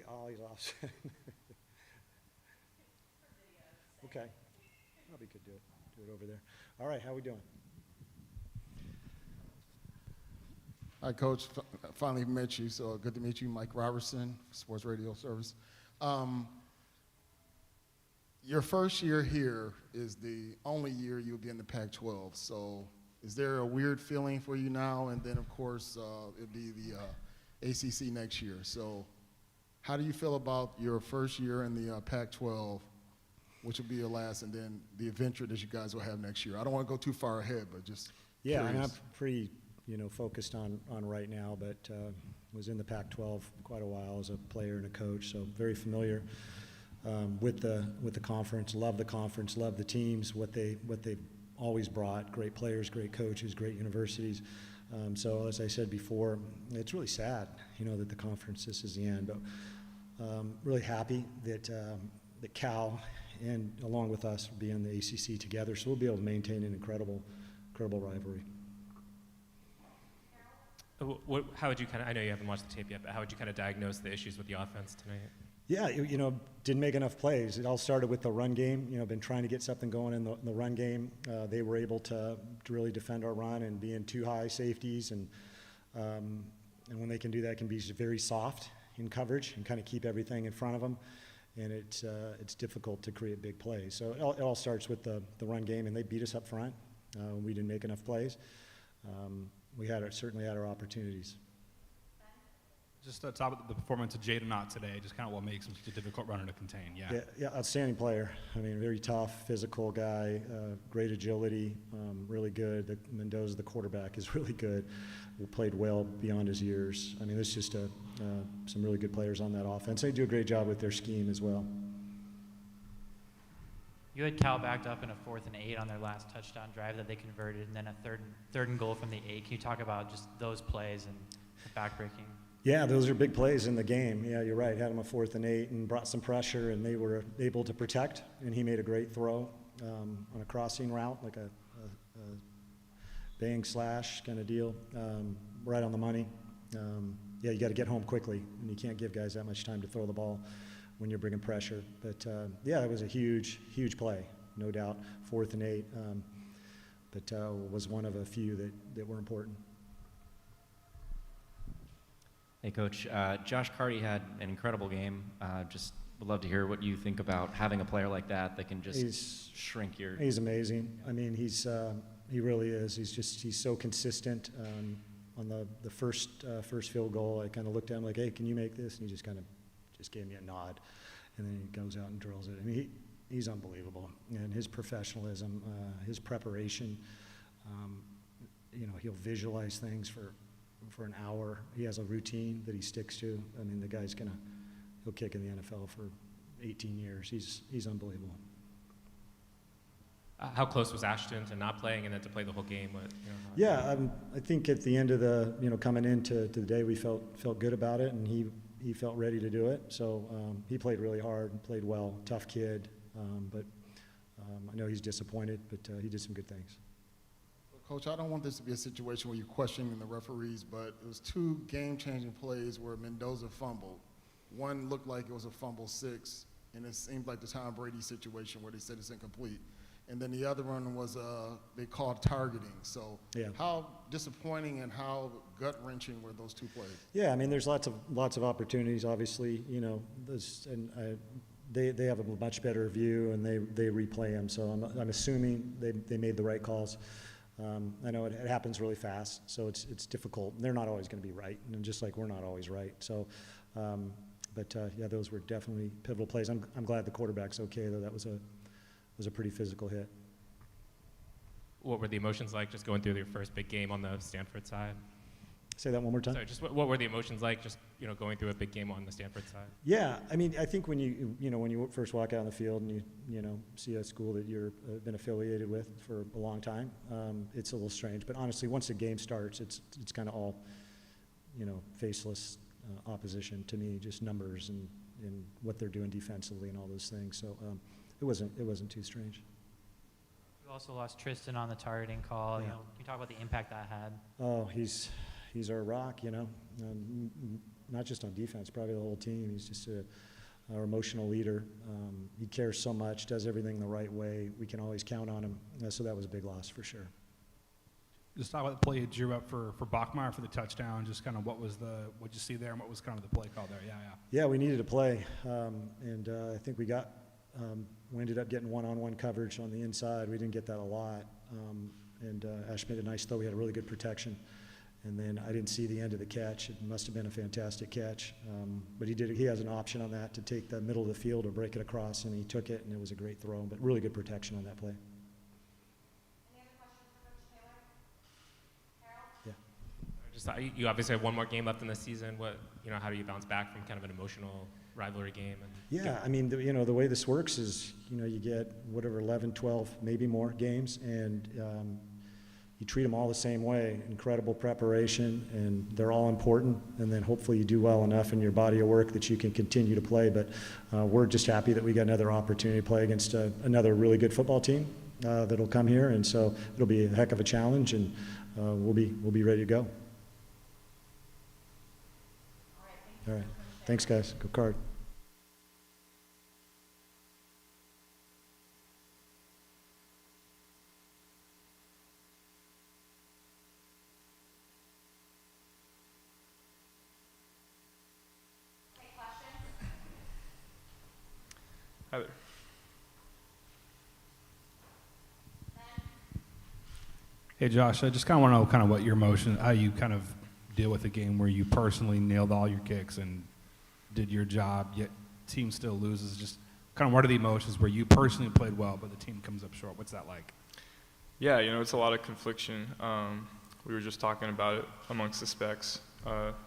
Oh, he's off. Okay. Probably could do it over there. All right, how we doing? Hi, Coach. Finally met you, so good to meet you. Mike Robertson, Sports Radio Service. Your first year here is the only year you'll be in the Pac-12. So is there a weird feeling for you now? And then, of course, it'll be the ACC next year. So how do you feel about your first year in the Pac-12, which will be your last, and then the adventure that you guys will have next year? I don't want to go too far ahead, but just Yeah, curious. I'm pretty focused on right now, but was in the Pac-12 quite a while as a player and a coach, so very familiar with the conference. Love the conference, love the teams, what they've always brought: great players, great coaches, great universities. So as I said before, it's really sad, that the conference, this is the end, but really happy that Cal and along with us will be in the ACC together, so we'll be able to maintain an incredible rivalry. How would you I know you haven't watched the tape yet, but how would you diagnose the issues with the offense tonight? Yeah, didn't make enough plays. It all started with the run game. Been trying to get something going in the run game. They were able to really defend our run and be in 2 high safeties, and when they can do that, it can be very soft in coverage and kind of keep everything in front of them. And it's difficult to create big plays. So it all starts with the run game, and they beat us up front. We didn't make enough plays. We certainly had our opportunities. Just to top of the performance of Jaden Ott today, just kind of what makes him such a difficult runner to contain. Yeah, outstanding player. Very tough, physical guy, great agility, really good. Mendoza, the quarterback, is really good. We played well beyond his years. There's just some really good players on that offense. They do a great job with their scheme as well. You had Cal backed up in a 4th and 8 on their last touchdown drive that they converted, and then a third and goal from the 8. Can you talk about just those plays and the backbreaking? Yeah, those are big plays in the game. Yeah, you're right. Had them a 4th and 8 and brought some pressure, and they were able to protect. And he made a great throw on a crossing route, like a bang slash kind of deal, right on the money. Yeah, you got to get home quickly, and you can't give guys that much time to throw the ball when you're bringing pressure. But yeah, it was a huge play, no doubt. 4th and 8, but was one of a few that were important. Hey, Coach. Josh Karty had an incredible game. Just would love to hear what you think about having a player like that can just shrink your. He's amazing. He really is. He's so consistent. On the first field goal, I kind of looked at him like, "Hey, can you make this?" And he just gave me a nod, and then he goes out and drills it. He's unbelievable, and his professionalism, his preparation. He'll visualize things for an hour. He has a routine that he sticks to. The guy's he'll kick in the NFL for 18 years. He's unbelievable. How close was Ashton to not playing and then to play the whole game? Yeah, I think at the end of coming into the day, we felt good about it, and he felt ready to do it. So he played really hard and played well. Tough kid, but I know he's disappointed, but he did some good things. Coach, I don't want this to be a situation where you're questioning the referees, but it was 2 game-changing plays where Mendoza fumbled. One looked like it was a fumble 6, and it seemed like the Tom Brady situation where they said it's incomplete. And then the other one was they called targeting. So yeah. How disappointing and how gut-wrenching were those 2 plays? Yeah, there's lots of opportunities. Obviously, they have a much better view, and they replay them. So I'm assuming they made the right calls. I know it happens really fast, so it's difficult. They're not always going to be right, and just like we're not always right. So, yeah, those were definitely pivotal plays. I'm glad the quarterback's okay, though. That was a pretty physical hit. What were the emotions like just going through your first big game on the Stanford side? Say that one more time. Sorry, just what were the emotions like just going through a big game on the Stanford side? Yeah, I think when you first walk out on the field and you see a school that you've been affiliated with for a long time, it's a little strange. But honestly, once the game starts, it's kind of all faceless opposition to me, just numbers and what they're doing defensively and all those things. So it wasn't too strange. You also lost Tristan on the targeting call. Yeah. Can you talk about the impact that had? Oh, he's he's our rock, you know, not just on defense, probably the whole team. He's just our emotional leader. He cares so much, does everything the right way. We can always count on him. So that was a big loss for sure. Just talk about the play you drew up for Bachmeier for the touchdown. Just kind of what'd you see there, and what was kind of the play call there? Yeah, we needed a play, and I think we ended up getting one-on-one coverage on the inside. We didn't get that a lot, and Ash made a nice throw. We had a really good protection, and then I didn't see the end of the catch. It must have been a fantastic catch, but he has an option on that to take the middle of the field or break it across, and he took it, and it was a great throw. But really good protection on that play. You obviously have one more game left in the season. How do you bounce back from kind of an emotional rivalry game? Yeah, I mean, the way this works is, you get 11, 12, maybe more games, and you treat them all the same way. Incredible preparation, and they're all important, and then hopefully you do well enough in your body of work that you can continue to play. But we're just happy that we got another opportunity to play against another really good football team that'll come here, and so it'll be a heck of a challenge, and we'll be ready to go. All right. Thanks, guys. Go Card. Hi there. Hey, Josh, I just kind of want to know kind of what your emotion, how you kind of deal with a game where you personally nailed all your kicks and did your job, yet team still loses. Just kind of what are the emotions where you personally played well, but the team comes up short? What's that like? Yeah, it's a lot of confliction. We were just talking about it amongst the specs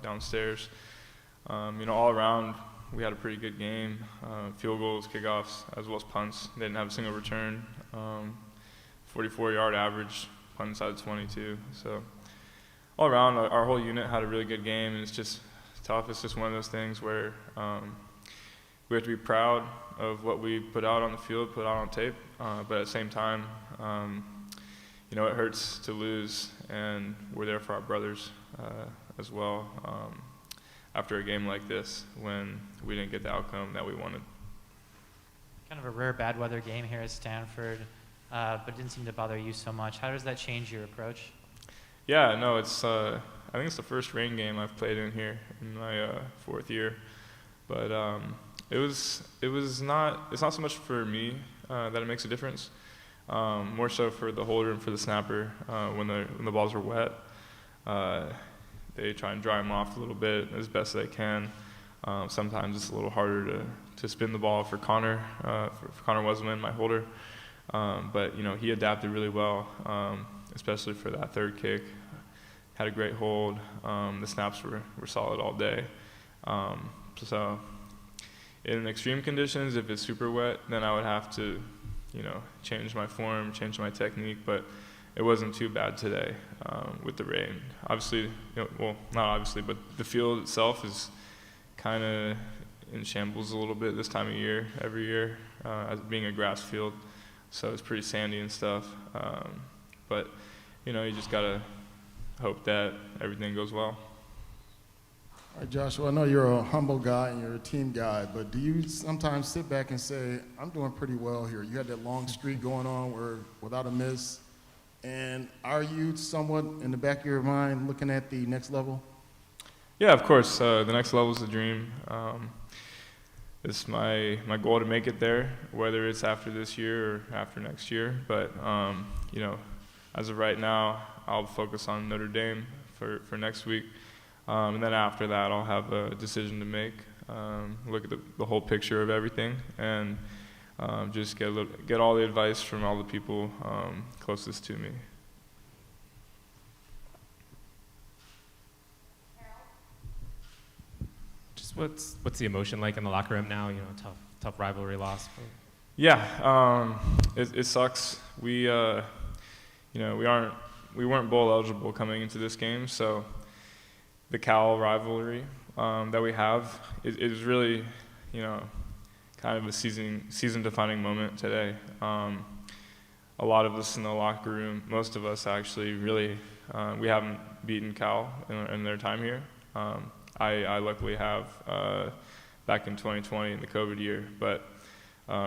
downstairs. All around, we had a pretty good game. Field goals, kickoffs, as well as punts. They didn't have a single return. 44-yard average, punt inside of 22. So all around, our whole unit had a really good game, and it's just tough. It's just one of those things where we have to be proud of what we put out on the field, put out on tape, but at the same time, it hurts to lose, and we're there for our brothers as well after a game like this when we didn't get the outcome that we wanted. Kind of a rare bad weather game here at Stanford, but it didn't seem to bother you so much. How does that change your approach? Yeah, no, it's I think it's the first rain game I've played in here in my fourth year, but it's not so much for me that it makes a difference, more so for the holder and for the snapper. When the balls are wet, they try and dry them off a little bit as best they can. Sometimes it's a little harder to spin the ball for Connor Wesselman, my holder, but he adapted really well, especially for that third kick. Had a great hold. The snaps were solid all day. So in extreme conditions, if it's super wet, then I would have to, change my form, change my technique. But it wasn't too bad today with the rain. Obviously, well, not obviously, but the field itself is kind of in shambles a little bit this time of year, every year, as being a grass field. So it's pretty sandy and stuff. But you just gotta hope that everything goes well. All right, Joshua, I know you're a humble guy and you're a team guy, but do you sometimes sit back and say, I'm doing pretty well here? You had that long streak going on without a miss, and are you somewhat in the back of your mind looking at the next level? Yeah, of course. The next level is the dream. It's my goal to make it there, whether it's after this year or after next year. But as of right now, I'll focus on Notre Dame for next week, and then after that, I'll have a decision to make. Look at the whole picture of everything, and just get all the advice from all the people closest to me. Just what's the emotion like in the locker room now? Tough rivalry loss. Yeah, it sucks. We weren't bowl eligible coming into this game, so the Cal rivalry that we have is really, kind of a season defining moment today. A lot of us in the locker room, most of us actually really We haven't beaten Cal in their time here. I luckily have back in 2020 in the COVID year, but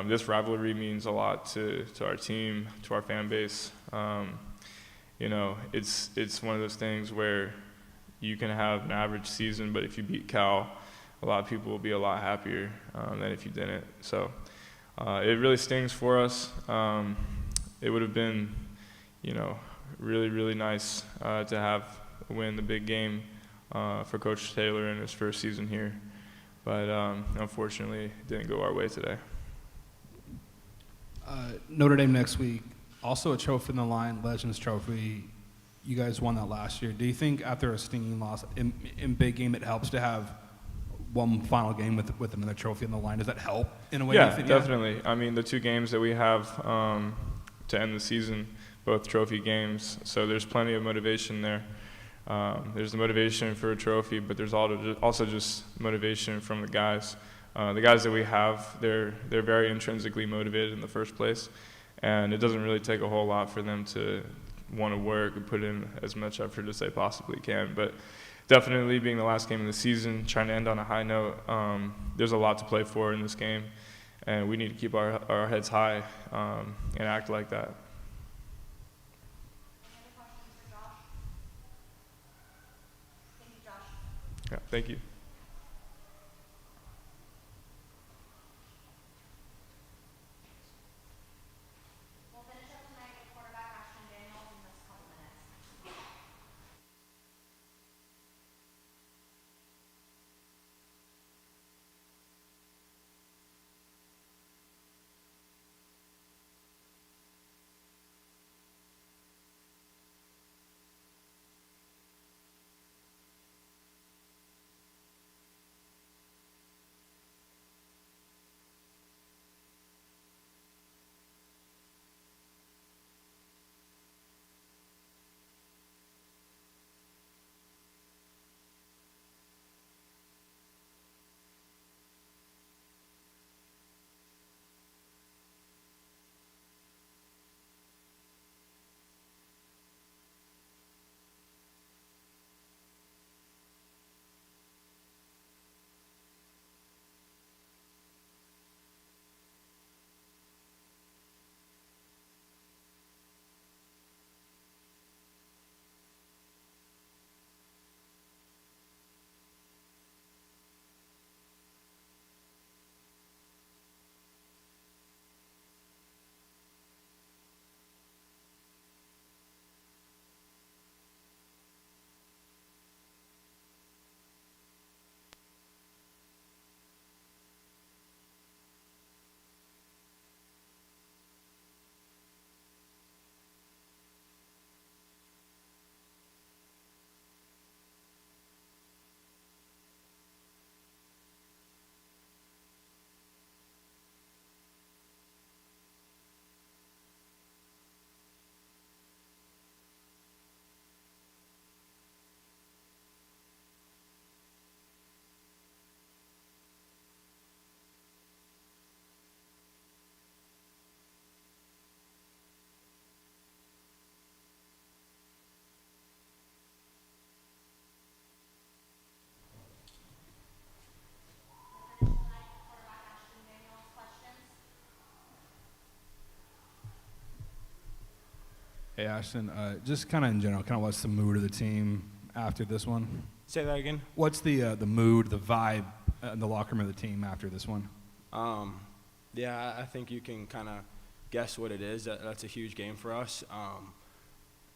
this rivalry means a lot to our team, to our fan base. You know, it's one of those things where you can have an average season, but if you beat Cal, a lot of people will be a lot happier than if you didn't. So it really stings for us. It would have been, you know, really, really nice to win the big game for Coach Taylor in his first season here. But unfortunately, it didn't go our way today. Notre Dame next week, also a trophy in the line, Legends Trophy. You guys won that last year. Do you think after a stinging loss in big game, it helps to have one final game with another trophy in the line? Does that help in a way? Yeah, definitely. I mean, the 2 games that we have to end the season, both trophy games, so there's plenty of motivation there. There's the motivation for a trophy, but there's also just motivation from the guys. The guys that we have, they're very intrinsically motivated in the first place, and it doesn't really take a whole lot for them to want to work and put in as much effort as they possibly can. But definitely being the last game of the season, trying to end on a high note, there's a lot to play for in this game, and we need to keep our heads high and act like that. Any other questions for Josh? Thank you, Josh. Yeah, thank you. We'll finish up tonight with quarterback Ashton in just a couple minutes. Hey, Ashton, just kind of in general, kind of what's the mood of the team after this one? Say that again? What's the mood, the vibe in the locker room of the team after this one? Yeah, I think you can kind of guess what it is. That's a huge game for us,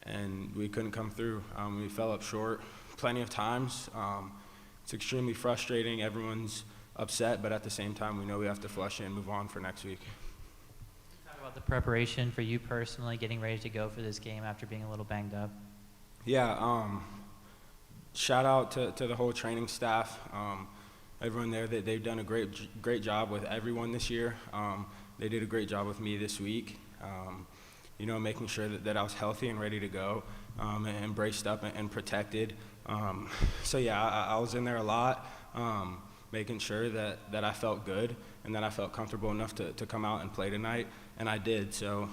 and we couldn't come through. We fell up short plenty of times. It's extremely frustrating. Everyone's upset, but at the same time, we know we have to flush it and move on for next week. Talk about the preparation for you personally, getting ready to go for this game after being a little banged up. Yeah, shout out to the whole training staff. Everyone there, they've done a great job with everyone this year. They did a great job with me this week, making sure that I was healthy and ready to go, and braced up and protected. So yeah, I was in there a lot, making sure that I felt good and that I felt comfortable enough to come out and play tonight, and I did. So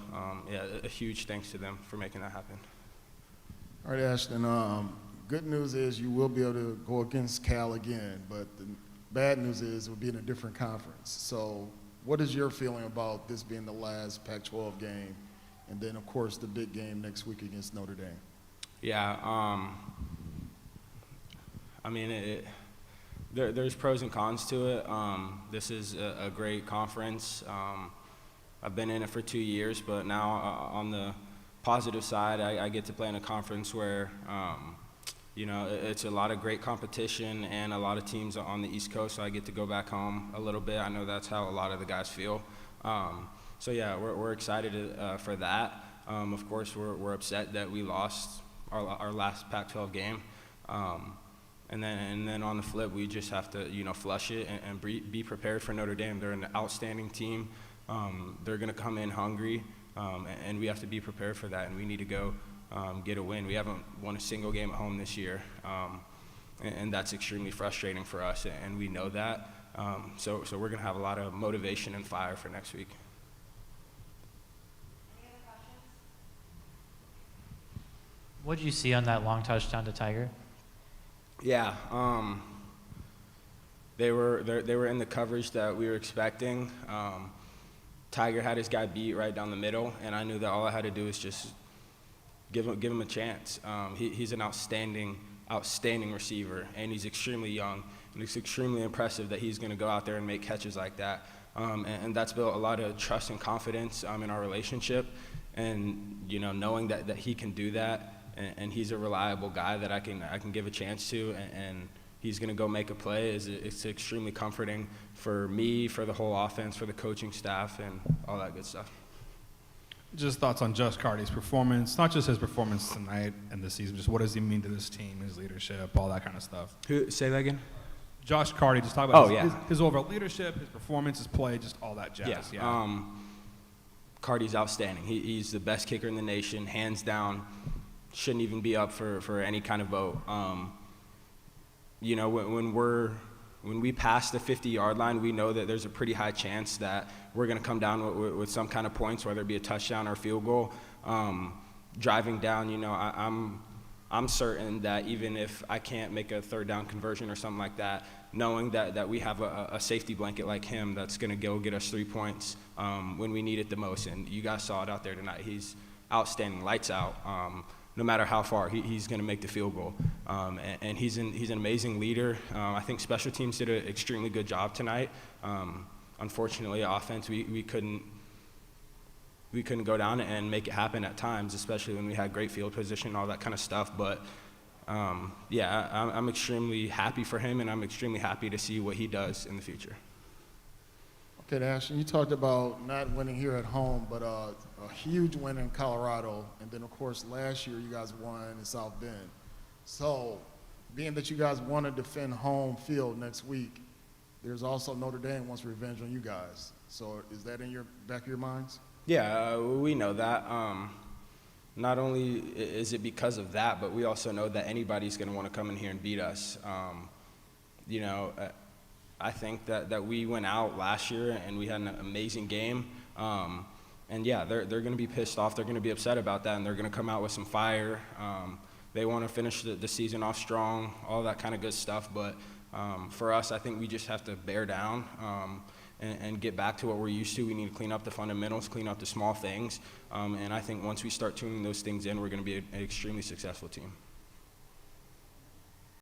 yeah, a huge thanks to them for making that happen. All right, Ashton. Good news is you will be able to go against Cal again, but the bad news is it will be in a different conference. So what is your feeling about this being the last Pac-12 game, and then, of course, the big game next week against Notre Dame? Yeah, I mean, there's pros and cons to it. This is a great conference. I've been in it for 2 years, but now on the positive side, I get to play in a conference where, you know, it's a lot of great competition and a lot of teams on the East Coast, so I get to go back home a little bit. I know that's how a lot of the guys feel. So yeah, we're excited for that. Of course, we're upset that we lost our last Pac-12 game. And then on the flip, we just have to, you know, flush it and be prepared for Notre Dame. They're an outstanding team. They're going to come in hungry, and we have to be prepared for that, and we need to go get a win. We haven't won a single game at home this year, and that's extremely frustrating for us, and we know that. So we're going to have a lot of motivation and fire for next week. Any other questions? What did you see on that long touchdown to Tiger? Yeah, they were in the coverage that we were expecting. Tiger had his guy beat right down the middle, and I knew that all I had to do was just give him a chance. He's an outstanding receiver, and he's extremely young, and it's extremely impressive that he's going to go out there and make catches like that. And that's built a lot of trust and confidence in our relationship, and you know, knowing that he can do that, and he's a reliable guy that I can give a chance to, and he's going to go make a play. It's extremely comforting for me, for the whole offense, for the coaching staff, and all that good stuff. Just thoughts on Josh Karty's performance, not just his performance tonight and this season, just what does he mean to this team, his leadership, all that kind of stuff. Say that again? Josh Karty, just talk about his overall leadership, his performance, his play, just all that jazz. Yeah. Karty's outstanding. He's the best kicker in the nation, hands down. Shouldn't even be up for any kind of vote. You know, when we pass the 50-yard line, we know that there's a pretty high chance that we're going to come down with some kind of points, whether it be a touchdown or a field goal. Driving down, you know, I'm certain that even if I can't make a third down conversion or something like that, knowing that we have a safety blanket like him that's going to go get us 3 points when we need it the most. And you guys saw it out there tonight. He's outstanding, lights out. No matter how far, he's going to make the field goal. And he's an amazing leader. I think special teams did an extremely good job tonight. Unfortunately, offense, we couldn't go down and make it happen at times, especially when we had great field position and all that kind of stuff. But, yeah, I'm extremely happy for him, and I'm extremely happy to see what he does in the future. Okay, Ashton, you talked about not winning here at home, but a huge win in Colorado, and then, of course, last year you guys won in South Bend. So, being that you guys want to defend home field next week, there's also Notre Dame wants revenge on you guys. So, is that in your back of your minds? Yeah, we know that. Not only is it because of that, but we also know that anybody's going to want to come in here and beat us. You know, I think that we went out last year and we had an amazing game. And yeah, they're going to be pissed off. They're going to be upset about that, and they're going to come out with some fire. They want to finish the season off strong, all that kind of good stuff. But for us, I think we just have to bear down and get back to what we're used to. We need to clean up the fundamentals, clean up the small things. And I think once we start tuning those things in, we're going to be an extremely successful team.